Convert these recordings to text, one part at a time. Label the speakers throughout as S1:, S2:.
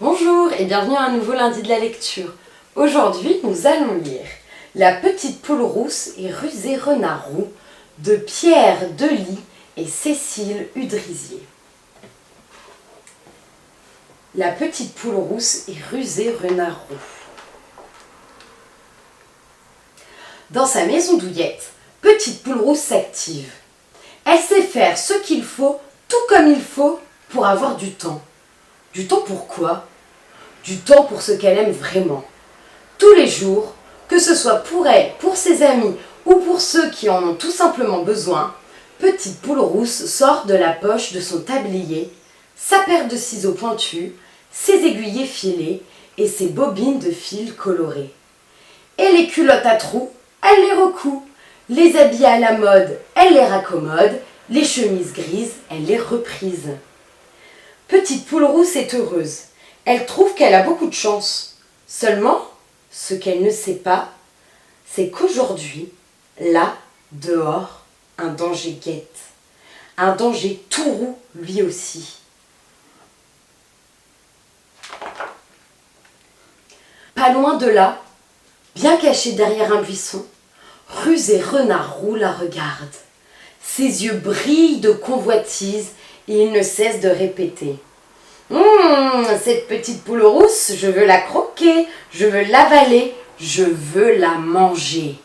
S1: Bonjour et bienvenue à un nouveau lundi de la lecture. Aujourd'hui, nous allons lire La petite poule rousse et Rusé Renard Roux de Pierre Delis et Cécile Udrisier. La petite poule rousse et Rusé Renard Roux. Dans sa maison douillette, petite poule rousse s'active. Elle sait faire ce qu'il faut, tout comme il faut, pour avoir du temps. Du temps pour quoi? Du temps pour ce qu'elle aime vraiment. Tous les jours, que ce soit pour elle, pour ses amis ou pour ceux qui en ont tout simplement besoin, petite poule rousse sort de la poche de son tablier sa paire de ciseaux pointus, ses aiguilles effilées et ses bobines de fil colorées. Et les culottes à trous, elle les recoue. Les habits à la mode, elle les raccommode. Les chemises grises, elle les reprise. Petite poule rousse est heureuse. Elle trouve qu'elle a beaucoup de chance. Seulement, ce qu'elle ne sait pas, c'est qu'aujourd'hui, là, dehors, un danger guette. Un danger tout roux, lui aussi. Pas loin de là, bien caché derrière un buisson, Rusé Renard Roux la regarde. Ses yeux brillent de convoitise et il ne cesse de répéter. Cette petite poule rousse, je veux la croquer, je veux l'avaler, je veux la manger.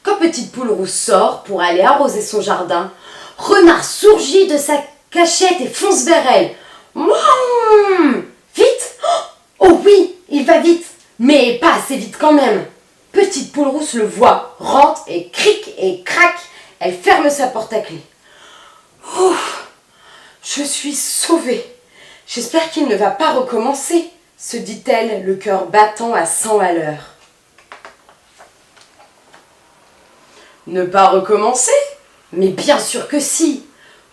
S1: Quand petite poule rousse sort pour aller arroser son jardin, Renard surgit de sa cachette et fonce vers elle. Vite! Oh oui, il va vite, mais pas assez vite quand même. Petite poule rousse le voit, rentre et cric et crac, elle ferme sa porte à clé. Ouf, je suis sauvée. J'espère qu'il ne va pas recommencer, se dit-elle, le cœur battant à 100 à l'heure. Ne pas recommencer? Mais bien sûr que si.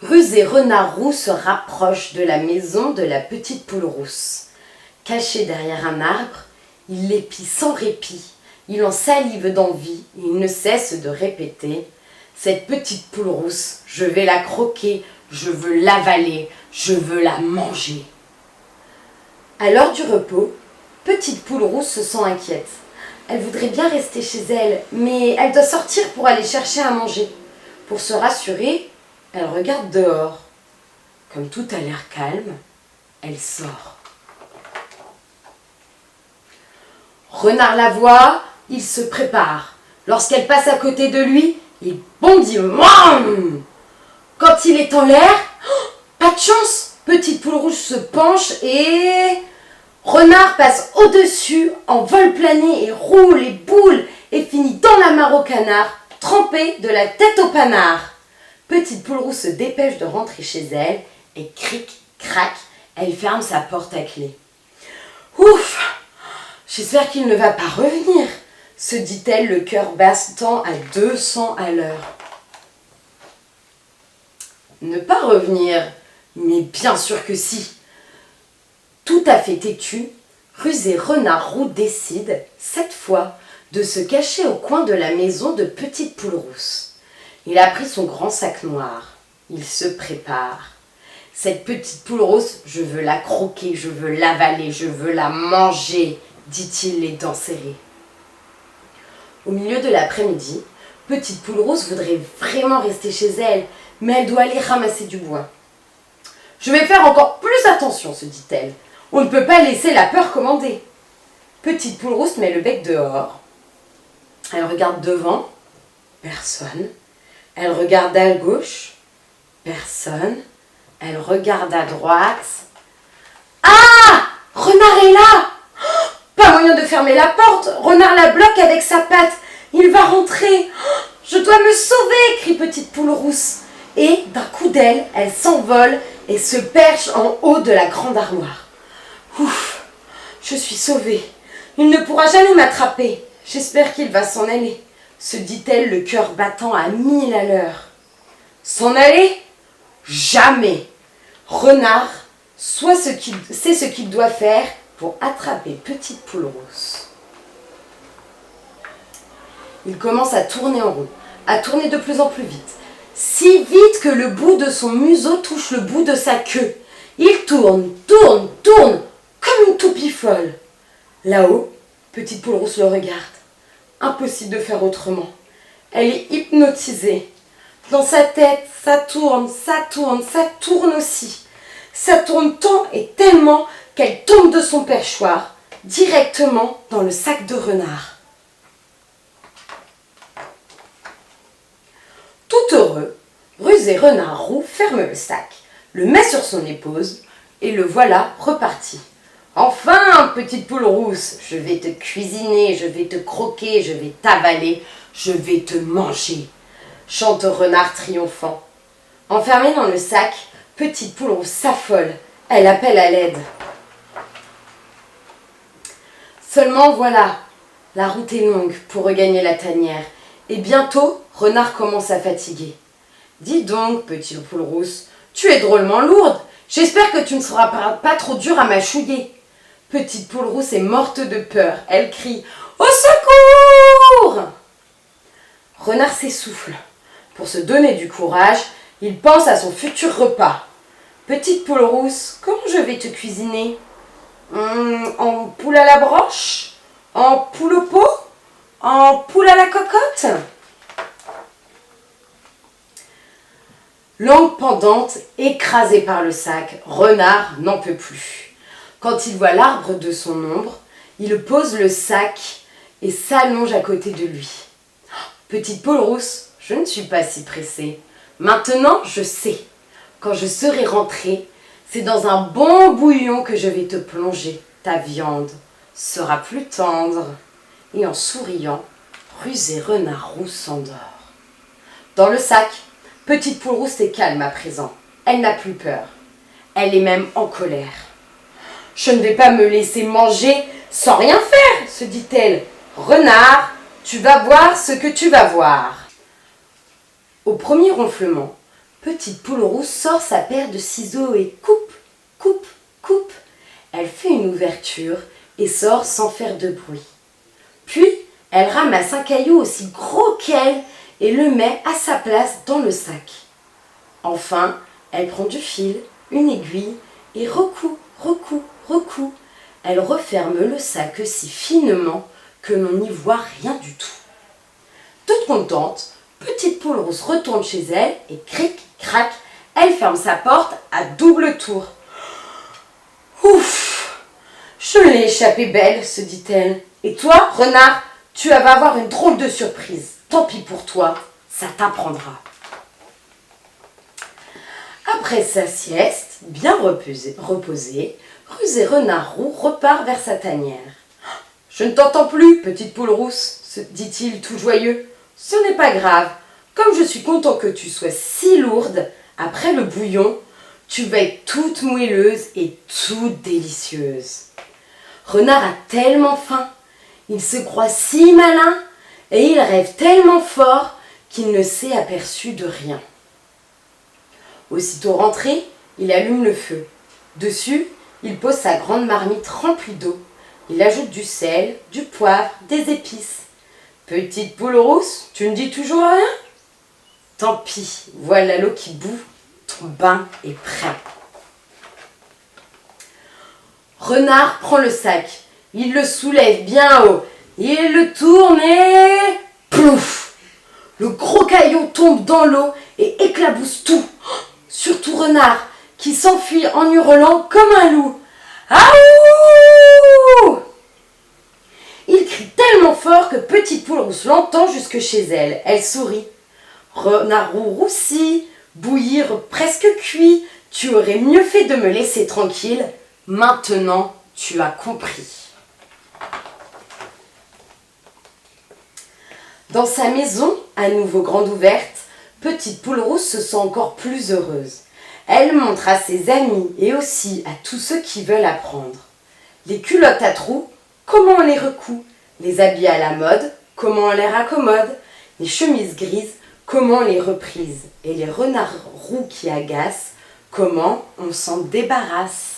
S1: Rusé Renard Roux se rapproche de la maison de la petite poule rousse. Caché derrière un arbre, il l'épie sans répit. Il en salive d'envie et il ne cesse de répéter « Cette petite poule rousse, je vais la croquer, je veux l'avaler, je veux la manger. » À l'heure du repos, petite poule rousse se sent inquiète. Elle voudrait bien rester chez elle, mais elle doit sortir pour aller chercher à manger. Pour se rassurer, elle regarde dehors. Comme tout a l'air calme, elle sort. Renard la voit, il se prépare. Lorsqu'elle passe à côté de lui, il bondit. Quand il est en l'air, pas de chance. Petite poule rouge se penche et... Renard passe au-dessus, en vol plané et roule et boule et finit dans la mare au canard, trempé de la tête au panard. Petite poule rouge se dépêche de rentrer chez elle et cric, crac, elle ferme sa porte à clé. Ouf! J'espère qu'il ne va pas revenir, se dit-elle, le cœur battant à 200 à l'heure. Ne pas revenir? Mais bien sûr que si. Tout à fait têtu, Rusé Renard Roux décide, cette fois, de se cacher au coin de la maison de petite poule rousse. Il a pris son grand sac noir. Il se prépare. Cette petite poule rousse, je veux la croquer, je veux l'avaler, je veux la manger, dit-il les dents serrées. Au milieu de l'après-midi, petite poule rousse voudrait vraiment rester chez elle, mais elle doit aller ramasser du bois. Je vais faire encore plus attention, se dit-elle. On ne peut pas laisser la peur commander. Petite poule rousse met le bec dehors. Elle regarde devant, personne. Elle regarde à gauche, personne. Elle regarde à droite. Ah! Renard est là! Pas moyen de fermer la porte. Renard la bloque avec sa patte. Il va rentrer. Je dois me sauver, crie petite poule rousse. Et d'un coup d'aile, elle s'envole et se perche en haut de la grande armoire. Ouf, je suis sauvée. Il ne pourra jamais m'attraper. J'espère qu'il va s'en aller, se dit-elle, le cœur battant à 1000 à l'heure. S'en aller? Jamais. Renard sait ce qu'il doit faire pour attraper petite poule rousse. Il commence à tourner en rond, à tourner de plus en plus vite. si vite que le bout de son museau touche le bout de sa queue. Il tourne, tourne, tourne, comme une toupie folle. Là-haut, Petite Poule Rousse le regarde. Impossible de faire autrement. Elle est hypnotisée. Dans sa tête, ça tourne, ça tourne, ça tourne aussi. Ça tourne tant et tellement qu'elle tombe de son perchoir, directement dans le sac de Renard. Tout heureux, Rusé Renard Roux ferme le sac, le met sur son épaule et le voilà reparti. Enfin, Petite Poule Rousse, je vais te cuisiner, je vais te croquer, je vais t'avaler, je vais te manger, chante Renard triomphant. Enfermée dans le sac, Petite Poule Rousse s'affole, elle appelle à l'aide. Seulement voilà, la route est longue pour regagner la tanière, et bientôt, Renard commence à fatiguer. Dis donc, Petite Poule Rousse, tu es drôlement lourde, j'espère que tu ne seras pas trop dure à mâchouiller. Petite Poule Rousse est morte de peur, elle crie « Au secours !» Renard s'essouffle. Pour se donner du courage, il pense à son futur repas. Petite Poule Rousse, comment je vais te cuisiner ? En poule à la broche ? En poule au pot ? En poule à la cocotte ? Langue pendante, écrasé par le sac, Renard n'en peut plus. Quand il voit l'arbre de son ombre, il pose le sac et s'allonge à côté de lui. Petite Poule Rousse, je ne suis pas si pressée. Maintenant, je sais. Quand je serai rentrée, c'est dans un bon bouillon que je vais te plonger. Ta viande sera plus tendre. Et en souriant, Rusé Renard Roux s'endort. Dans le sac, Petite Poule Rousse est calme à présent. Elle n'a plus peur. Elle est même en colère. « Je ne vais pas me laisser manger sans rien faire, se dit-elle. Renard, tu vas voir ce que tu vas voir. Au premier ronflement, Petite Poule Rousse sort sa paire de ciseaux et coupe, coupe, coupe. Elle fait une ouverture et sort sans faire de bruit. Puis, elle ramasse un caillou aussi gros qu'elle et le met à sa place dans le sac. Enfin, elle prend du fil, une aiguille et recoue, recoue, recoue. Elle referme le sac si finement que l'on n'y voit rien du tout. Toute contente, Petite Poule Rousse retourne chez elle et cric, crac, elle ferme sa porte à double tour. Ouf, je l'ai échappé belle, se dit-elle. Et toi, Renard, tu vas avoir une drôle de surprise. Tant pis pour toi, ça t'apprendra. Après sa sieste, bien reposée, Rusé Renard Roux repart vers sa tanière. « Je ne t'entends plus, Petite Poule Rousse, se dit-il tout joyeux. Ce n'est pas grave, comme je suis content que tu sois si lourde, après le bouillon, tu vas être toute moelleuse et toute délicieuse. » Renard a tellement faim, il se croit si malin et il rêve tellement fort qu'il ne s'est aperçu de rien. Aussitôt rentré, il allume le feu. Dessus, il pose sa grande marmite remplie d'eau. Il ajoute du sel, du poivre, des épices. Petite Poule Rousse, tu ne dis toujours rien ? Tant pis, voilà l'eau qui bout, ton bain est prêt. Renard prend le sac, il le soulève bien haut, il le tourne et... plouf ! Le gros caillou tombe dans l'eau et éclabousse tout, surtout Renard, qui s'enfuit en hurlant comme un loup. Aouh ! Il crie tellement fort que Petite Poule Rousse l'entend jusque chez elle. Elle sourit. Renard Roux roussi, bouillir presque cuit, tu aurais mieux fait de me laisser tranquille. Maintenant, tu as compris. Dans sa maison, à nouveau grande ouverte, Petite Poule Rousse se sent encore plus heureuse. Elle montre à ses amis et aussi à tous ceux qui veulent apprendre. Les culottes à trous, comment on les recoue. Les habits à la mode, comment on les raccommode. Les chemises grises, comment on les reprise. Et les renards roux qui agacent, comment on s'en débarrasse.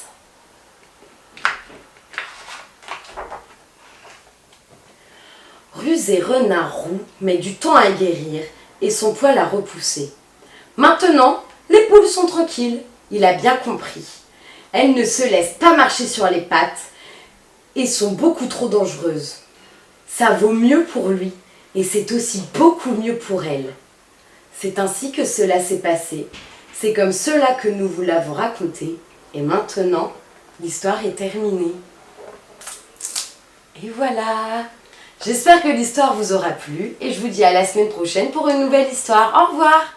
S1: Rusé Renard Roux met du temps à guérir et son poil à repousser. Maintenant, les poules sont tranquilles. Il a bien compris. Elles ne se laissent pas marcher sur les pattes et sont beaucoup trop dangereuses. Ça vaut mieux pour lui et c'est aussi beaucoup mieux pour elles. C'est ainsi que cela s'est passé. C'est comme cela que nous vous l'avons raconté. Et maintenant, l'histoire est terminée. Et voilà. J'espère que l'histoire vous aura plu et je vous dis à la semaine prochaine pour une nouvelle histoire. Au revoir.